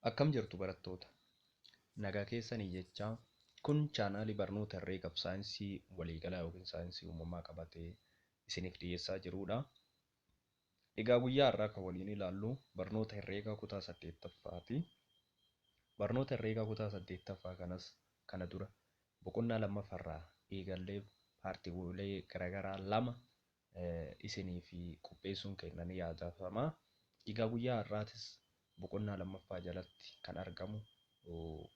Akkam jirtu barattoota? Nagaa keessanii jechaa kun chaanaalii barnoota herreega fi saayinsii waliigalaa yookiin saayinsii uumamaa qabatee isiniif dhiyeessaa jirudha. Egaa guyyaa har'aa kan waliin ilaallu barnoota herreegaa kutaa 8ffaati. Barnoota herreegaa kutaa 8ffaa kana dura boqonnaa lammaffaarraa eegallee paartiiwwalee garaagaraa lama isiniif qopheessuun keenya ni yaadatama. Egaa guyyaa har'aatis boqonnaa lammaffaa jalatti kan argamu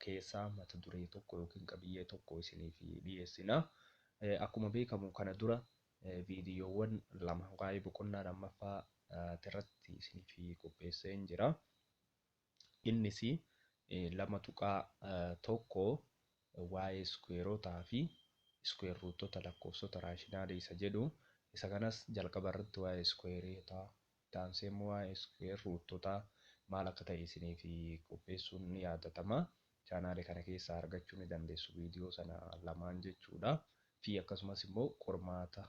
keessaa mata duree tokko yookiin qabiyyee tokko isiniif dhiyeessina. Akkuma beekamu kana dura viidiyoowwan lama waa'ee boqonnaa lammaffaa irratti isiniif qopheessee jira. Innis lama tuqaa tokko waa'ee iskuweerotaa fi iskuweer ruutota lakkoofsota raashinaalii isa jedhu. Isa kanas jalqaba irratti waa'ee iskuweerotaa, taansee immoo waa'ee iskuweer ruutotaa maal akka ta'e isiniif qopheessuun ni yaadatama. Chaanaalee kana keessaa argachuu ni dandeessu viidiyoo sana lamaan jechuudha. Fi akkasumas immoo qormaata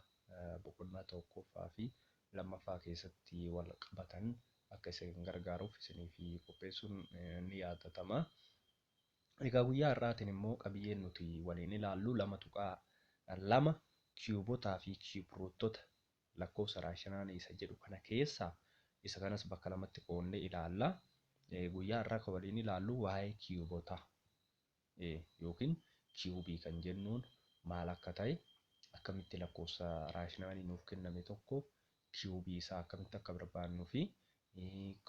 boqonnaa tokkoffaa fi lammaffaa keessatti wal qabatan akka isin gargaaruuf isiniif qopheessuun ni yaadatama. Egaa guyyaa har'aatiin immoo qabiyyeen nuti waliin ilaallu lama tuqaa lama kiyuubotaa fi kiyuubruutota lakkoofsa raashinaalii isa jedhu kana keessaa isa kanas bakka lamatti qoonnee ilaalla. Guyyaa har'aa kan waliin ilaallu waa'ee kiyuubotaa yookiin kiyuubii kan jennuun maal akka ta'e, akkamitti lakkoofsa raashinaalii nuuf kenname tokko kiyuubii isaa akkamitti akka barbaannuu fi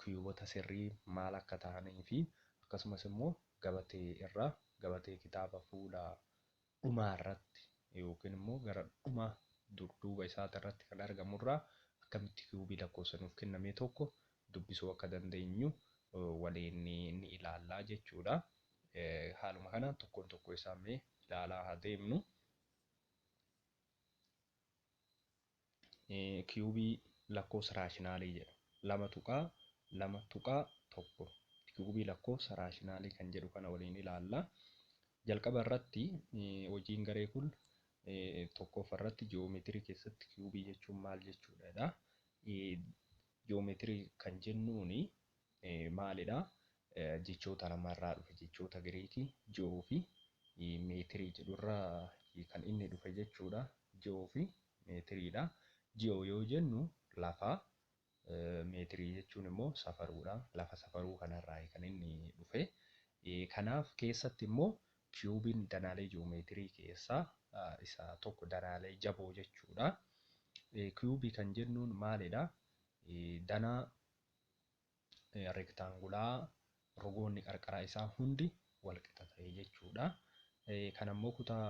kiyuubota sirrii maal akka ta'anii fi akkasumas immoo gabatee kitaaba fuula dhumaa irratti yookiin immoo gara dhumaa dudduuba isaati irratti kan argamurraa akkamitti kiyuubii lakkoofsa nuuf kenname tokko dubbisuu akka dandeenyu waliin ni ilaallaa jechuudha. Haaluma kana tokkoon tokko isaa mee ilaalaa haa deemnu. Kiyuubii lakkoofsa raashinaalii jedha. Lama tuqaa tokko kiyuubii lakkoofsa raashinaalii kan jedhu kana waliin ilaalla. Jalqaba irratti hojiin garee kun tokkoffaa irratti ji'oomeetirii keessatti kiyuubii jechuun maal jechuudha. Ji'oomeetirii kan jennuun maalidha? Jechoota lamarraa dhufe jechoota Giriikii ji'oo fi meetirii jedhurraa kan inni dhufe jechuudha. Ji'oo fi meetiriidha. Ji'oo yoo jennu lafa, meetirii jechuun immoo safaruudha. Lafa safaruu kanarraa kan inni dhufe. Kanaaf keessatti immoo kiyuubiin danaalee ji'oomeetirii keessaa isa tokko danaalee jaboo jechuudha. Kiyuubii kan jennuun maalidha? Danaa rektaangulaa rogoonni qarqara isaa hundi wal qixa ta'e jechuudha. Kan ammoo kutaa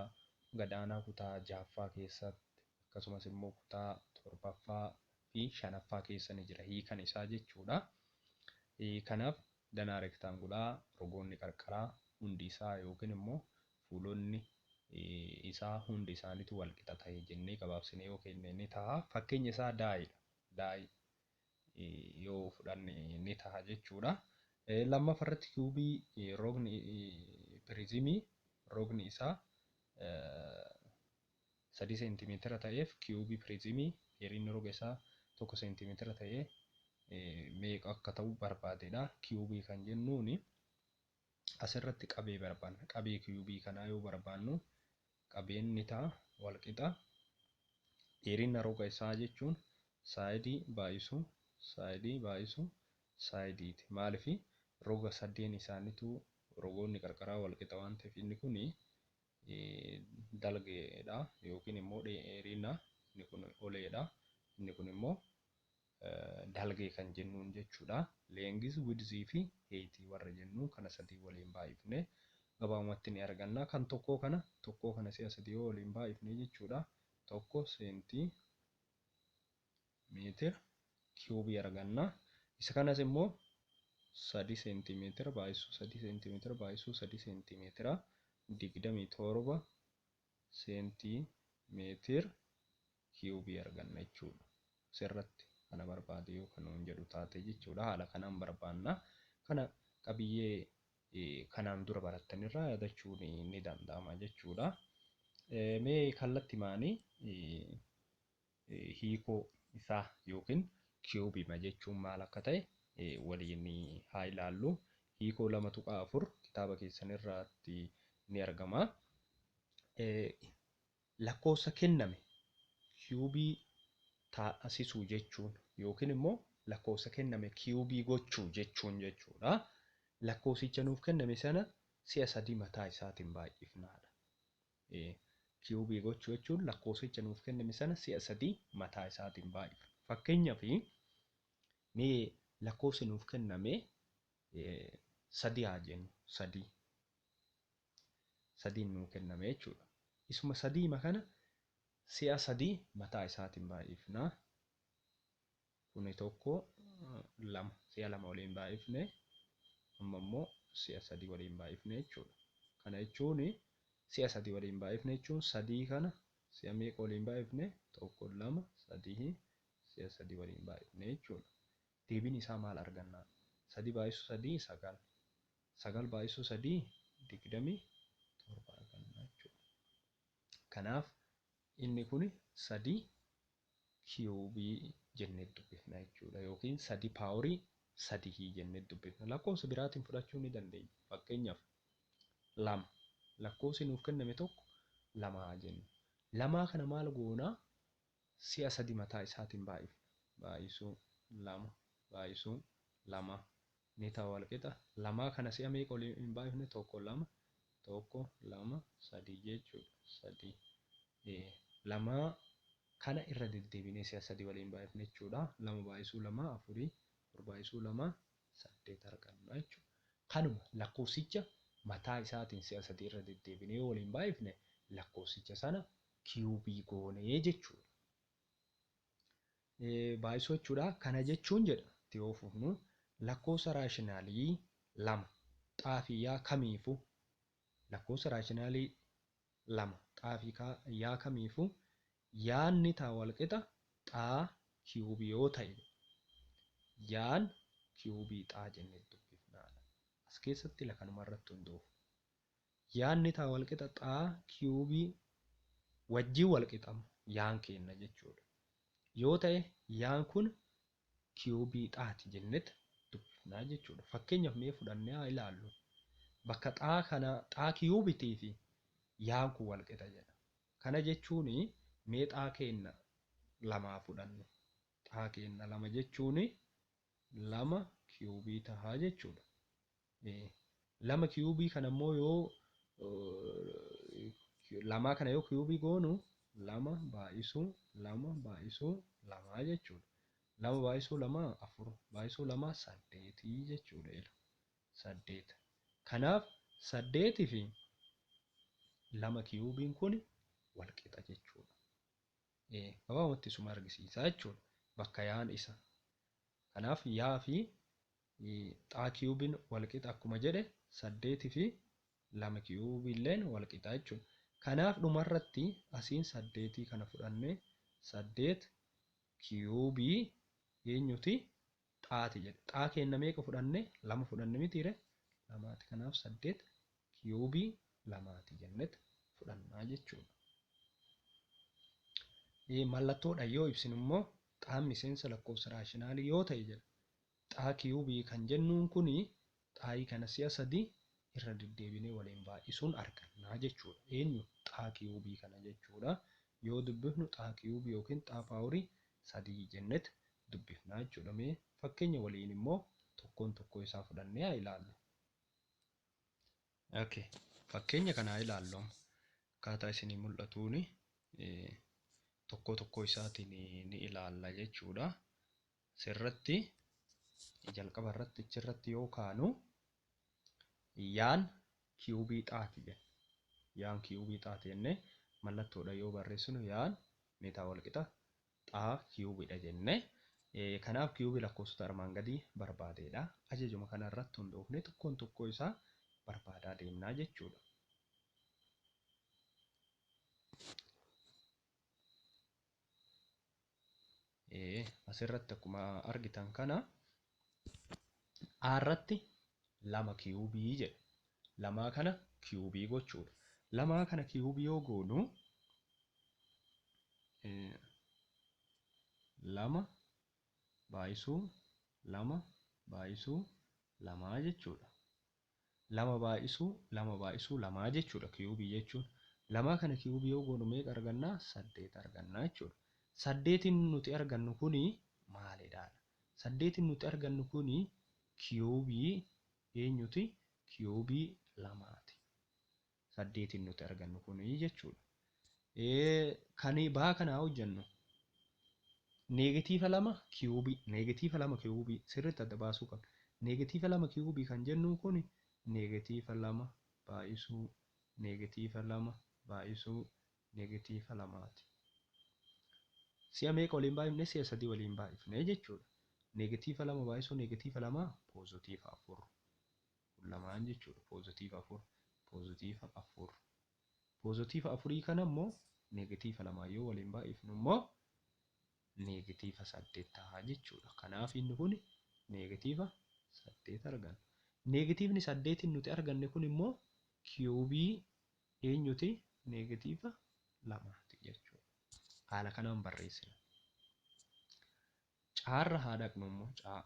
gadaanaa kutaa 6ffaa keessatti akkasumas immoo kutaa 7ffaa fi 5ffaa keessa ni jira hiikan isaa jechuudha. Kanaaf danaa rektaangulaa rogoonni qarqaraa hundi isaa yookiin immoo fuulonni isaa hundi isaaniitu wal qixa ta'e jennee gabaabsinee yoo kenne ni ta'a. Fakkeenya isaa daa'idha. Daa'ii yoo fudhanne ni ta'a jechuudha. Lammaffaa irratti kiyuubii rogni piriizimii rogni isaa 3 seentimeetira ta'eef kiyuubii piriizimii dheerinni roga isaa 1 seentimeetira ta'ee meeqa akka ta'u barbaadedha. Kiyuubii kan jennuun asirratti qabee barbaanna. Qabee kiyuubii kanaa yoo barbaannu qabeen ni ta'a wal qixa. Dheerina roga isaa jechuun saayidii baay'isuu saayidiiti. Maaliif roga sadeen isaaniitu rogoonni qarqaraa wal qixa waan ta'eef inni kun dalgeedha yookiin immoo dheerina inni kun oleedha. Inni kun immoo dalgee kan jennuun jechuudha. Leengis, widzii fi heetii warra jennu kana sadii waliin baay'ifne gabaabumatti ni arganna. Kan tokkoo kana si'a sadii yoo waliin baay'ifne jechuudha. 1 seentimeetira kiyuubii arganna. Isa kanas immoo 3 seentimeetira baay'isuu 3 seentimeetira baay'isuu 3 seentimeetira 27 seentimeetira kiyuubii arganna jechuudha. Asirratti kana barbaade yoo kan nuun jedhu taate jechuudha. Haala kanaan barbaanna. Kana qabiyyee kanaan dura barattanirraa yaadachuun ni danda'ama jechuudha. Mee kallattii maanii hiikoo isaa yookiin kiyuubii jechuun maal akka ta'e waliin haa ilaallu. hiikoo 2.4 kitaaba keessan irratti ni argama. Lakkoofsa kenname kiubii taasisuu jechuun yookiin immoo lakkoofsa kenname kiubii gochuu jechuun jechuudha. Lakkoofsicha nuuf kenname sana si'a 3 mataa isaatiin baay'ifnaadha. Kiubii gochuu jechuun lakkoofsicha nuuf kenname sana si'a 3 mataa isaatiin baay'ifna. Fakkeenyaaf mee lakkoofsi nuuf kenname 3 haa jennu. 3 nuuf kenname jechuudha. Isuma 3 kana si'a 3 mataa isaatiin baay'ifna. Kuni tokko 2 si'a 2 waliin baay'ifne amma immoo si'a 3 waliin baay'ifne jechuudha. Kana jechuun si'a 3 waliin baay'ifne jechuun 3 kana si'a meeqa waliin baay'ifne? 1 2 3 si'a 3 waliin baay'ifne jechuudha. Deebiin isaa maal arganna? 3 baay'isuu 3 9. 9 baay'isuu 3 27 arganna jechuudha. Kanaaf inni kun 3 kiubii jennee dubbifna jechuudha. Yookiin 3 paaworii 3 jennee dubbifna. Lakkoofsa biraatiin fudhachuu ni dandeenya. Fakkeenyaaf 2 lakkoofsi nuuf kenname tokko 2 haa jennu. 2 kana maal goonaa? Si'a 3 mataa isaatiin baay'ifna. Baay'isuu 2 baay'isuu 2 ni ta'a wal qixa. 2 kana si'a meeqa waliin baay'ifne? 1 2 1 2 3 jechuudha. 3 2 kana irra deddeebinee si'a 3 waliin baay'ifne jechuudha. 2 baay'isuu 2 4 4 baay'isuu 2 8 arganna jechuudha. Kanuma lakkoofsicha mataa isaatiin si'a 3 irra deddeebinee waliin baay'ifne lakkoofsicha sana kiubii goonee jechuudha. Baay'isuu jechuudha. Kana jechuun jedha yoo fufnu lakkoofsa raashinaalii 2 xaafiyyaa kamiifuu lakkoofsa raashinaalii 2 xaafiyyaa kamiifuu yaanni ta'a wal qixa xaa kiubii yoo ta'e yaan kiubii xaa jennee dubbifnaadha. As keessatti kanuma irratti hundoofna. Yaanni ta'a wal qixa xaa kiubii wajjin wal qixamu yaan kenna jechuudha. Yoo ta'e yaan kun kiubii xaati jennee dubbifnaa jechuudha. Fakkeenyaaf mee fudhannee haa ilaallu. Bakka xaa kana xaa kiubiitii fi yaan kun wal qixa jedha. Kana jechuun mee xaa kenna 2 fudhannu. Xaa kenna 2 jechuun 2 kiubii tahaa jechuudha. 2 kiubii kana immoo yoo 2 kana yoo kiubii goonu 2 baay'isuu 2 baay'isuu 2 jechuudha. 2 baay'isuu 2 4 baay'isuu 2 8 jechuudha. 8. Kanaaf 8 fi 2 kiubiin kun wal qixa jechuudha. Gabaabumatti isuma argisiisa jechuudha. Bakka yaan isa. Kanaaf yaa fi xaa kiubiin wal qixa akkuma jedhe 8 fi 2 kiubiilleen wal qixa jechuudha. Kanaaf dhumarratti asiin 8 kana fudhannee 8 kiubii eenyuti xaati jedhe. Xaa kenna meeqa fudhanne? 2 fudhanne mitiire? 2ti. Kanaaf 8 kiubii 2ti jennee fudhannaa jechuudha. Mallattoodhaan yoo ibsinu immoo xaan miseensa lakkoofsa raashinaalii yoo ta'e jedha. Xaa kiubii kan jennuun kun xaayii kana si'a 3 irra deddeebinee waliin baay'isuun argannaa jechuudha. Eenyu xaa kiubii kana jechuudha. Yoo dubbifnu xaa kiubii yookiin xaa paaworii 3 jennee dubbifnaa jechuudha. Mee fakkeenya waliin immoo tokkoon tokkoo isaa fudhannee haa ilaallu. Fakkeenya kana haa ilaallu. Akkaataa isinii mul'atuun tokkoo isaatiin ni ilaalla jechuudha. Sirratti jalqaba irratti achirratti yoo kaanu yaan kiubii xaati jenna. Yaan kiubii xaati jennee mallattoodha yoo barreessinu yaan meetaa wal qixa xaa kiubiidha jennee. Kanaaf kiubii lakkoofsota armaan gadii barbaadeedha. Ajajuma kana irratti hundoofnee tokkoon tokkoo isaa barbaadaa deemnaa jechuudha. Asirratti akkuma argitan kana irratti 2 kiubii jedha. 2 kana kiubii gochuudha. 2 kana kiubii yoo goonu 2 baay'isuu 2 baay'isuu 2 jechuudha. lama baay'isuu lamaa jechuudha kiiyubii jechuun. Lamaa kana kiiyubii yoo goonu meeqa argannaa? 8 argannaa jechuudha. 8 nuti argannu kuni maalidha? 8 nuti argannu kuni kiiyubii eenyuti? Kiiyubii lamaati. 8 nuti argannu kuni jechuudha. Kan baa kanaa hojjennu neegatiiva 2 kiiyubii sirriitti adda baasuu qabna. Neegatiiva 2 kiiyubii kan jennu kun neegatiiva 2 baay'isuu neegatiiva 2 baay'isuu neegatiiva 2ti. Si'a meeqa waliin baay'ifne? Si'a 3 waliin baay'ifne jechuudha. Neegatiiva 2 baay'isuu neegatiiva 2 poozitiiva 4 lamaan jechuudha. Poozitiiva 4 poozitiiva 4 poozitiiva 4 kana immoo neegatiiva 2 yoo waliin baay'ifnu immoo neegatiiva 8 ta'a jechuudha. Kanaaf inni kun neegatiiva 8 arganna. Neegatiivni 8 nuti arganne kun immoo kiiyubii eenyuti? Neegatiiva 2ti jechuudha. Haala kanaan barreessina. Caarra haa dhaqnu immoo caa.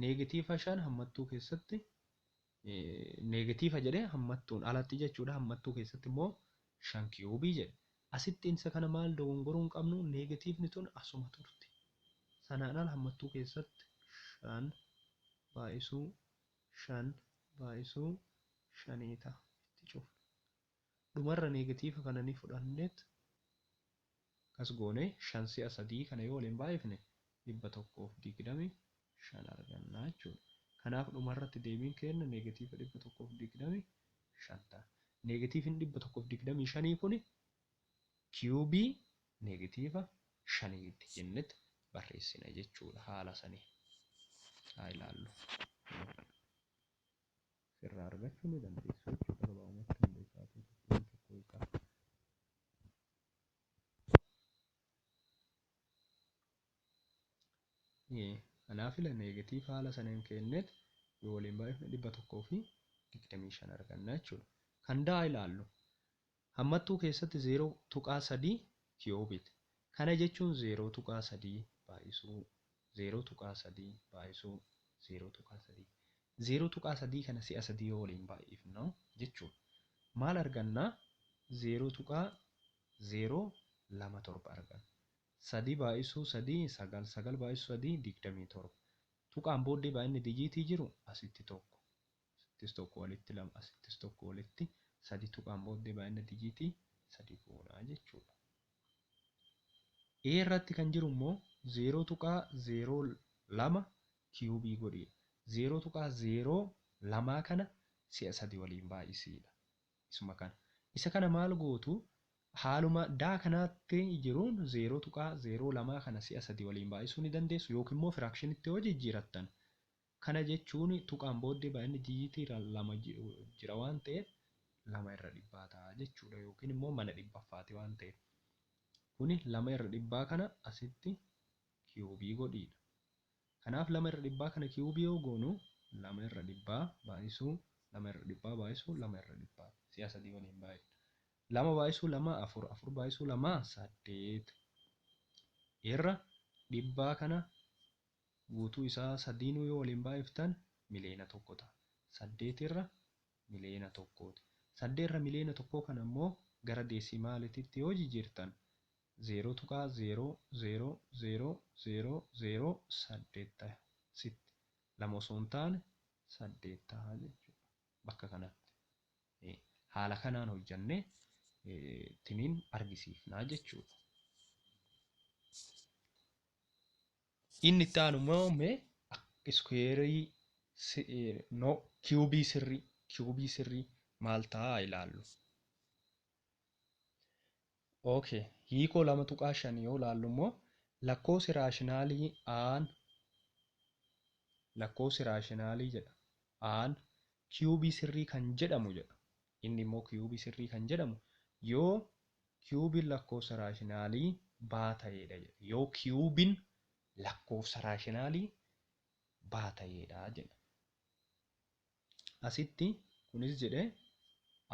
Neegatiiva 5 hammattuu keessatti neegatiiva jedhee hammattuun alatti jechuudha. Hammattuu keessatti immoo 5 kiiyubii jedhe. Asitti isa kana maal dogongoruu hin qabnu? Neegatiivni tun asuma turti. Sanaan ala hammattuu keessatti 5 baay'isuu 5 baay'isuu 5 ta'a itti cufna. Dhumarra neegatiiva kana ni fudhanneet kas goone 5 si'a 3 kana yoo waliin baay'ifne 125 argannaa jechuudha. Kanaaf dhumarratti deebiin keenya neegatiiva 125 ta'a. Neegatiivni 125 kun kiiyubii neegatiiva 5ti jennetti barreessina jechuudha. Haala sanii haa ilaallu. Sirraa argachuu ni dandeessu jechuudha. Gabaabumatti hundeessaa tokko hiikaa. Kanaaf neegatiiva haala sanaan kenneet yoo waliin baay'ifne 125 arganna jechuudha. Kan daa ilaallu. Hammattuu keessatti 0.3 kiiyubiiti. Kana jechuun 0.3 baay'isuu 0.3 baay'isuu 0.3 0.3 kana si'a 3 yoo waliin baay'ifnu jechuudha. Maal argannaa? 0.027 arganna. 3 baay'isuu 3 9 9 baay'isuu 3 27. Tuqaan booddee baay'inni dijiitii jiru asitti tokko. Asittis tokko walitti 2 asittis tokko walitti 3 tuqaan booddee baay'inni dijiitii 3 goonaa jechuudha. Irratti kan jiru immoo 0.02 kiiyubii godhee 0.02 kana si'a 3 waliin baay'isiidha. Isuma kana. Isa kana maal gootu? Haaluma daa kanaatti jiruun 0.02 kana si'a 3 waliin baay'isuu ni dandeessu yookiin immoo firaakshinitti yoo jijjiirattan. Kana jechuun tuqaan booddee baay'inni dijiitii 2 jira waan ta'eef 2/100 ta'a jechuudha. Yookiin immoo mana dhibbaffaati waan ta'eef. Kuni 2/100 kana asitti kiiyubii godhiidha. Kanaaf 2/100 kana kiiyubii yoo goonu 2/100 baay'isuu 2/100 baay'isuu 2/100 si'a 3 waliin baay'isuu. 2 baay'isuu 2 4 4 baay'isuu 2 8 irra dhibbaa kana guutuu isaa 3 yoo waliin baay'iftan miliyoona 1 ta'a. 8 irra miliyoona 1ti. 8 irra miliyoona 1 kana immoo gara deesimaalitti yoo jijjiirtan 0.00008 ta'a. Sitti lama osoo hin taane 8 ta'a jechuudha. Bakka kanatti haala kanaan hojjannee tiniin argisiifnaa jechuudha. Inni itti aanu immoo iskuweerii kiiyubii sirrii maal ta'a ilaallu. Okay, hiikoo 2.5 yoo ilaallu immoo lakkoofsi raashinaalii jedha. Aan kiiyubii sirrii kan jedhamu jedha. Inni immoo kiiyubii sirrii kan jedhamu yoo kiiyubiin lakkoofsa raashinaalii baa ta'edha jedha. Yoo kiiyubiin lakkoofsa raashinaalii baa ta'edha jedha. Asitti kunis jedhee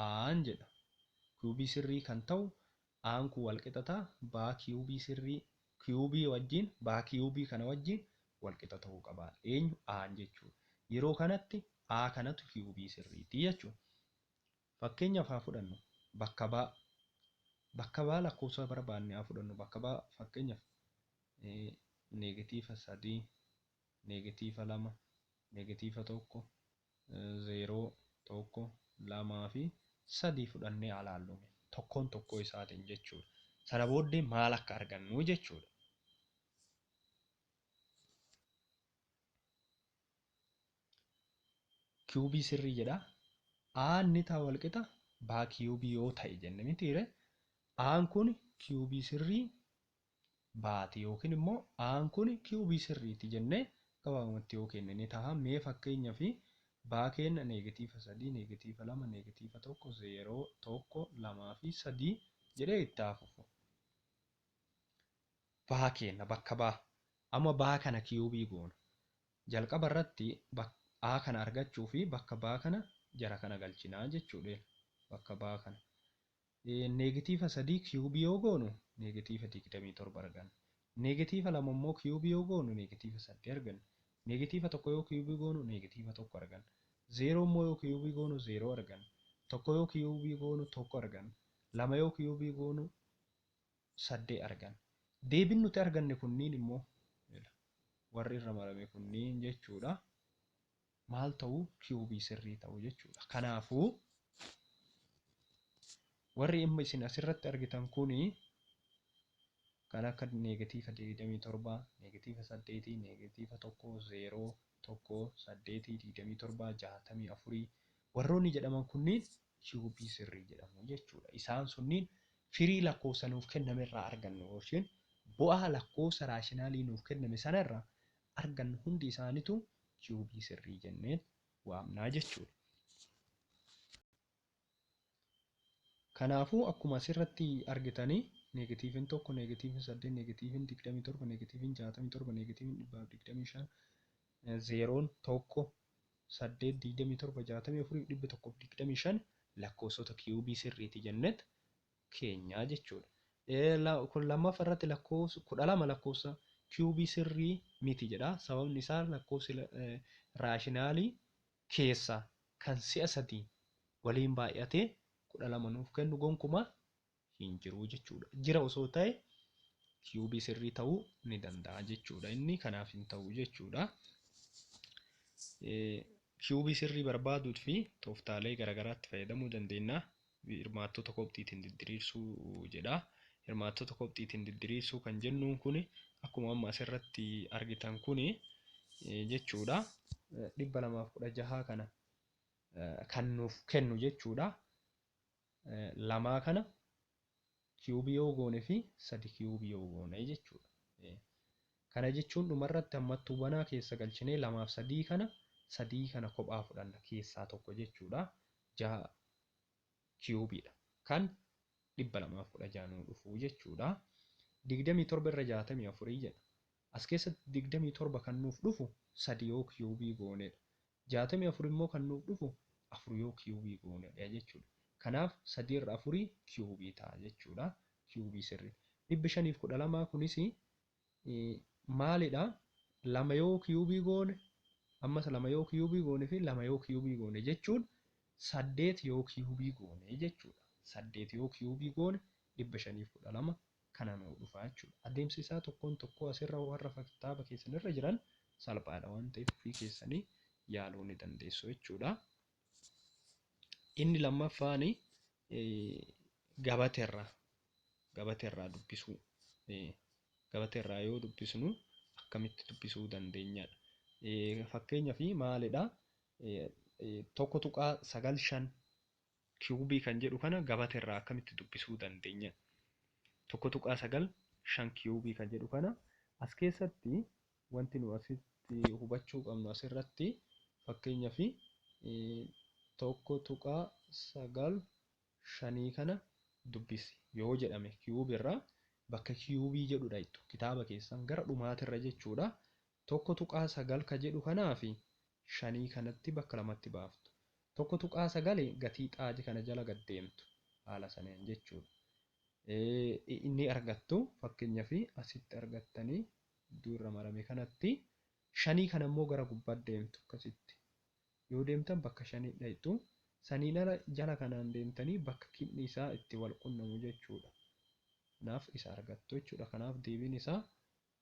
aan jedha. Kiiyubii sirrii kan ta'u aan kun wal qixataa baa kiiyubii sirrii kiiyubii wajjin baa kiiyubii kana wajjin wal qixa ta'uu qaba. Eenyu aan jechuudha. Yeroo kanatti A kanatu kiiyubii sirriitii jechuudha. Fakkeenyaaf haa fudhannu bakka baa lakkoofsa barbaanne haa fudhannu. Bakka baa fakkeenyaaf neegatiiva 3, neegatiiva 2, neegatiiva 1, 0, 1, 2 fi 3 fudhannee ilaallu tokkoon tokkoo isaatiin jechuudha. Sana booddee maal akka argannu jechuudha. Kiiyubii sirrii jedha. A inni ta'a walqixa baa kiiyubii yoo ta'e jenne mitiire. Aan kun kiiyubii sirrii baati yookiin immoo aan kun kiiyubii sirriiti jennee gabaabumatti yoo kenne ni ta'a. Mee fakkeenyaaf baa keenya neegatiiva 3, neegatiiva 2, neegatiiva 1, 0, 1, 2 fi 3 jedhee itti hafuuf. Baa keenya bakka baa. Amma baa kana kiiyubii goona. Jalqaba irratti A kana argachuu fi bakka baa kana jara kana galchinaa jechuudha. Bakka baa kana. Neegatiiva 3 kiiyubii yoo goonu neegatiiva 27 arganna. Neegatiiva 2 immoo kiiyubii yoo goonu neegatiiva 8 arganna. Neegatiiva 1 yoo kiiyubii goonu neegatiiva 1 arganna. 0 immoo yoo kiiyubii goonu 0 arganna. 1 yoo kiiyubii goonu 1 arganna. 2 yoo kiiyubii goonu 8 arganna. Deebiin nuti arganne kunniin immoo warri irra marame kunniin jechuudha. Maal ta'uu kiiyubii sirrii ta'uu jechuudha. Kanaafuu warri amma isin asirratti argitan kuni kan akka neegatiiva 27, neegatiiva 8, neegatiiva 1, 0, 1, 8, 27, 64 warroonni jedhaman kunniin kiiyubii sirrii jedhamu jechuudha. Isaan sunniin firii lakkoofsa nuuf kenname irraa argannu yookiin bu'aa lakkoofsa raashinaalii nuuf kenname sanarraa argannu hundi isaaniitu kiiyubii sirrii jennee waamnaa jechuudha. Kanaafuu akkuma asirratti argitanii neegatiivin 1, neegatiivin 8, neegatiivin 27, neegatiivin 67, neegatiivin 125, 0, 1, 8, 27, 64, 125 lakkoofsota kiiyubii sirriiti jenneet keenyaa jechuudha. Kun lammaffaa irratti lakkoofsa 12 lakkoofsa kiiyubii sirrii miti jedha. Sababni isaa lakkoofsi raashinaalii keessaa kan si'a 3 waliin baay'atee 12 nuuf kennu gonkumaa hin jiru jechuudha. Jira osoo ta'e kiiyubii sirrii ta'uu ni danda'a jechuudha. Inni kanaaf hin ta'u jechuudha. Kiiyubii sirrii barbaaduuf fi tooftaalee garaagaraatti fayyadamuu dandeenya. Hirmaattota kopxiitiin diddiriirsuu jedha. Hirmaattota kopxiitiin diddiriirsuu kan jennuun kun akkuma amma asirratti argitan kun jechuudha. 216 kana kan nuuf kennu jechuudha. 2 kana kiiyubii yoo goone fi 3 kiiyubii yoo goone jechuudha. Kana jechuun dhumarratti ammattuu banaa keessa galchinee 2 fi 3 kana kophaa fudhanna keessaa tokko jechuudha. 6 kiiyubiidha. Kan 216 nuu dhufu jechuudha. 27 irra 64 jedha. As keessatti 27 kan nuuf dhufu 3 yoo kiiyubii goonedha. 64 immoo kan nuuf dhufu 4 yoo kiiyubii goonedha jechuudha. Kanaaf 3 irra 4 kiiyubii ta'a jechuudha. Kiiyubii sirrii. 512 kunis maalidha? 2 yoo kiiyubii goone ammas 2 yoo kiiyubii goone fi 2 yoo kiiyubii goone jechuun 8 yoo kiiyubii goone jechuudha. 8 yoo kiiyubii goone 512 kana nuu dhufa jechuudha. Adeemsi isaa tokkoon tokkoo asirra warra kitaaba keessanirra jiran salphaadha waan ta'eef ofii keessanii yaaluu ni dandeessu jechuudha. Inni lammaffaan gabateerraa dubbisuu. Gabateerraa yoo dubbisnu akkamitti dubbisuu dandeenyadha. Fakkeenyaaf maalidha? 1.95 kiiyubii kan jedhu kana gabateerraa akkamitti dubbisuu dandeenya? 1.95 kiiyubii kan jedhu kana as keessatti wanti nu asitti hubachuu qabnu asirratti fakkeenyaaf 1.95 kana dubbisi yoo jedhame kiiyubii irraa bakka kiiyubii jedhudha jettu kitaaba keessan gara dhumaatirra jechuudha. 1.9 kan jedhu kanaa fi 5 kanatti bakka lamatti baaftu. 1.9 gatii xaajii kana jala gad deemtu haala saneen jechuudha. Inni argattu fakkeenyaaf asitti argattanii iddoo irra marame kanatti 5 kana immoo gara gubbaa deemtu akkasitti Yoo deemtan bakka 5 dhayxu. Saniin ala jala kanaan deemtanii bakka kinni isaa itti wal qunnamu jechuudha. Kanaaf isa argattu jechuudha. Kanaaf deebiin isaa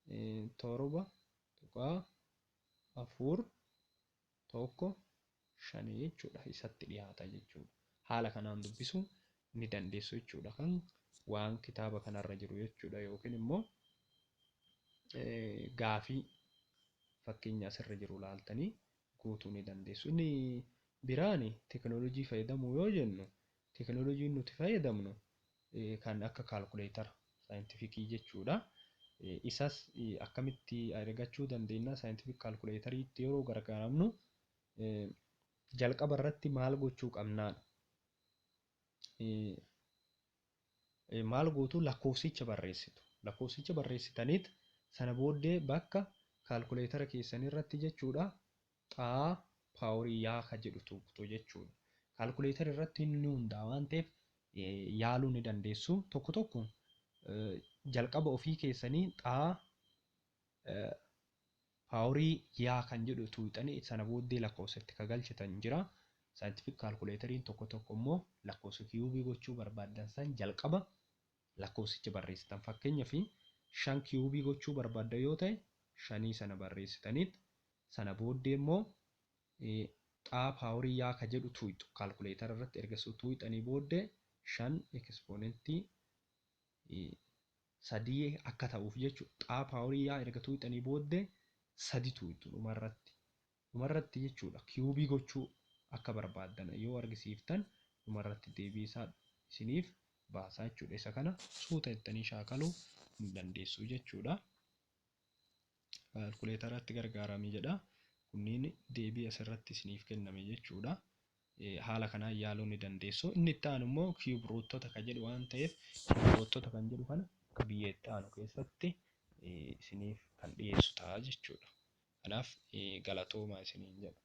7.415 jechuudha. Isatti dhiyaata jechuudha. Haala kanaan dubbisuu ni dandeessu jechuudha. Kan waan kitaaba kanarra jiru jechuudha. Yookiin immoo gaafii fakkeenya asirra jiru laaltanii guutuu ni dandeessu. Inni biraan teekinooloojii fayyadamuu yoo jennu, teekinooloojiin nuti fayyadamnu kan akka kaalkuleetara saayintifikii jechuudha. Isas akkamitti argachuu dandeenya? Saayintifik kaalkuleetariitti yeroo gargaaramnu jalqaba irratti maal gochuu qabnaadha? Maal gootu? Lakkoofsicha barreessitu. Lakkoofsicha barreessitaniit sana booddee bakka kaalkuleetara keessanii irratti jechuudha xaa paaworii yaa ka jedhu tuqxu jechuudha. Kaalkuleetara irratti inni hundaa waan ta'eef yaaluu ni dandeessu. Tokko tokko jalqaba ofii keessanii xaa paaworii yaa kan jedhu tuqxanii sana booddee lakkoofsatti ka galchitan jira. Saayintifik kaalkuleetariin tokko tokko immoo lakkoofsa kiyuubii gochuu barbaaddan san jalqaba lakkoofsicha barreessitan. Fakkeenyaaf 5 kiyuubii gochuu barbaaddan yoo ta'e 5 sana barreessitaniit sana booddee immoo xaa paaworii yaa ka jedhu tuqxu kaalkuleetara irratti erga tuqxanii booddee 5 ekspoonentii 3 akka ta'uuf jechuudha. Xaa paaworii yaa erga tuqxanii booddee 3 tuqxu dhumarratti jechuudha. Kiyuubii gochuu akka barbaaddan yoo argisiiftan dhumarratti deebii isaa isiniif baasaa jechuudha. Isa kana suuta jettanii shaakaluu ni dandeessu jechuudha. Kaalkuleetaratti gargaaramii jedha. Kunniin deebii asirratti isiniif kenname jechuudha. Haala kanaan yaaluu ni dandeessu. Inni itti aanu immoo kiyuub roottota kan jedhu waan ta'eef kiyuub roottota kan jedhu kana akka biyya itti aanu keessatti isiniif kan dhiyeessu ta'a jechuudha. Kanaaf galatoomaa isiniin jedha.